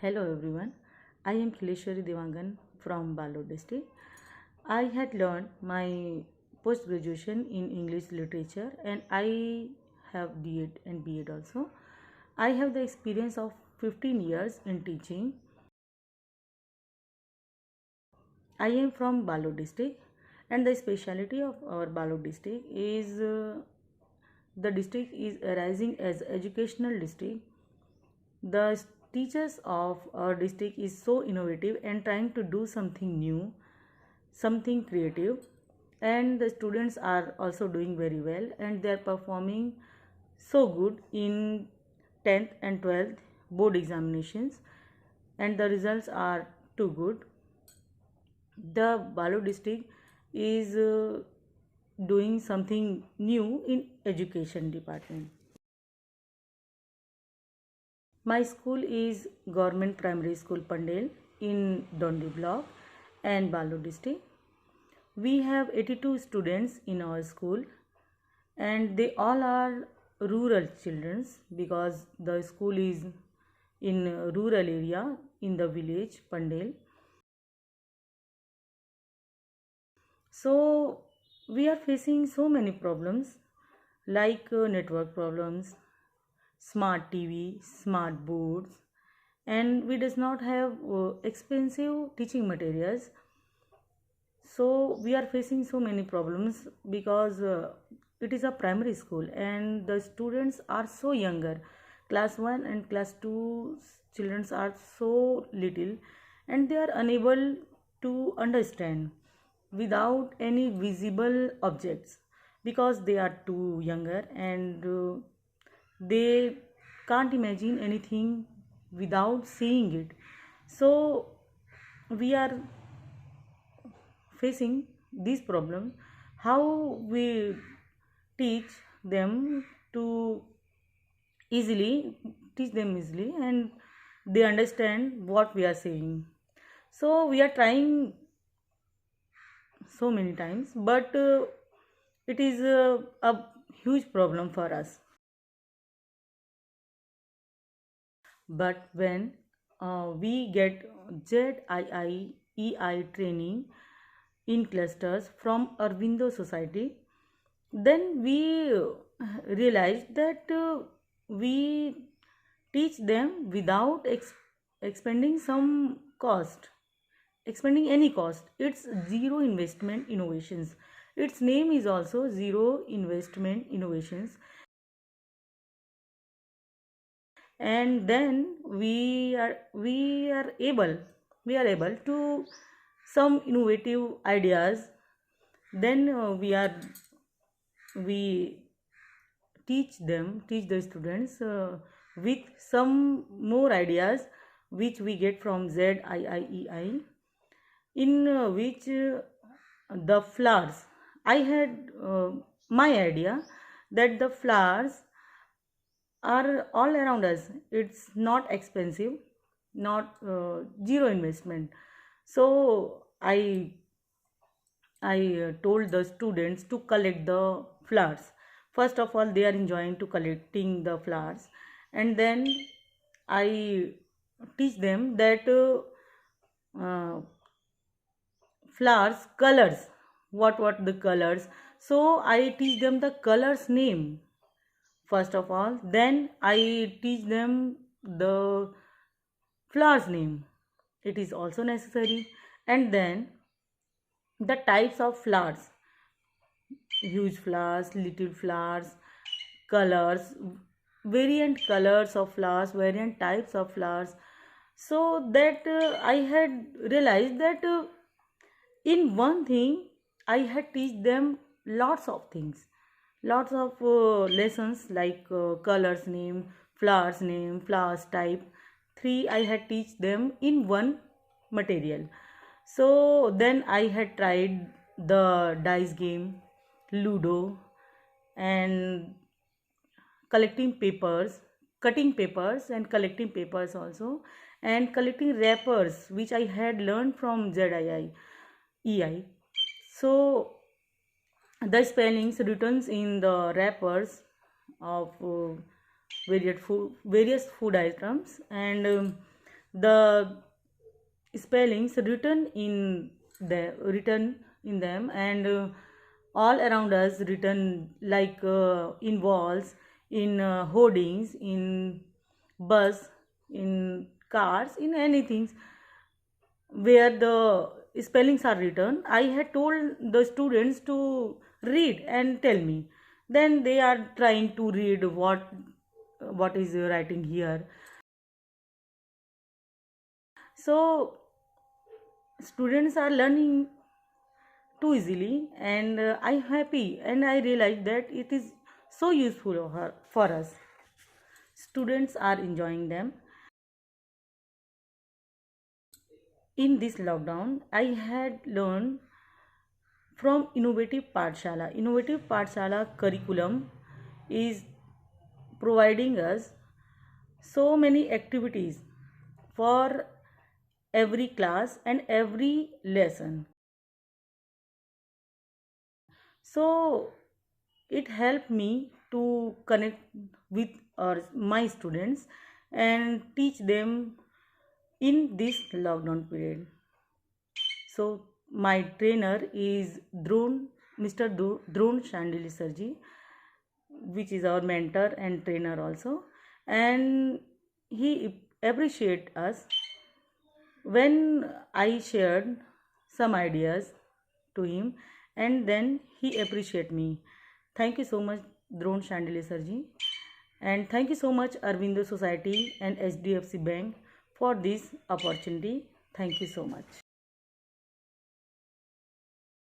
Hello everyone, I am Khileshwari Devangan from Balod district. I had learned my post graduation in English literature and I have D.Ed and B.Ed also. I have the experience of 15 years in teaching. I am from Balod district and the speciality of our Balod district is the district is arising as educational district. The teachers of our district is so innovative and trying to do something new, something creative, and the students are also doing very well and they are performing so good in 10th and 12th board examinations and the results are too good. The Balu district is doing something new in education department. My school is Government Primary School Pandel in Dondi block and Balu district. We have 82 students in our school and they all are rural children because the school is in a rural area in the village Pandel. So we are facing so many problems like network problems, smart TV, smart boards, and we does not have expensive teaching materials. So we are facing so many problems because it is a primary school and the students are so younger. Class 1 and class 2 children are so little and they are unable to understand without any visible objects because they are too younger and they can't imagine anything without seeing it. So we are facing this problem, how we teach them to easily teach them easily and they understand what we are saying. So we are trying so many times but it is a huge problem for us. But when we get ZIIEI training in clusters from Arvindo Society, then we realized that we teach them without expending some cost, expending any cost. It's zero investment innovations. Its name is also zero investment innovations. And then we are able to some innovative ideas. Then we teach the students with some more ideas which we get from ZIIEI, in which the flowers, I had my idea that the flowers are all around us. It's not expensive, not zero investment. So I told the students to collect the flowers. First of all, they are enjoying to collecting the flowers, and then I teach them that flowers colors. What the colors? So I teach them the colors name first of all. Then I teach them the flowers name. It is also necessary, and then the types of flowers, huge flowers, little flowers, colors, variant colors of flowers, variant types of flowers. So that I had realized that in one thing I had teach them lots of things, lots of lessons like colors name, flowers type. Three I had teach them in one material. So then I had tried the dice game, ludo, and collecting papers, cutting papers and collecting papers also, and collecting wrappers which I had learned from ZIIEI. So the spellings written in the wrappers of various food items, and the spellings written in them, and all around us written, like in walls, in hoardings, in bus, in cars, in anything where the spellings are written. I had told the students to read and tell me. Then they are trying to read what is writing here. So students are learning too easily, and I'm happy, and I realize that it is so useful for us. Students are enjoying them. In this lockdown, I had learned from Innovative Pathshala. Innovative Pathshala curriculum is providing us so many activities for every class and every lesson. So it helped me to connect with my students and teach them in this lockdown period. So my trainer is Mr. Drone Shandili Sarji, which is our mentor and trainer also, and he appreciate us when I shared some ideas to him, and then he appreciate me. Thank you so much, Drone Shandili Sarji, and thank you so much, Arvindo Society and HDFC Bank, for this opportunity. Thank you so much.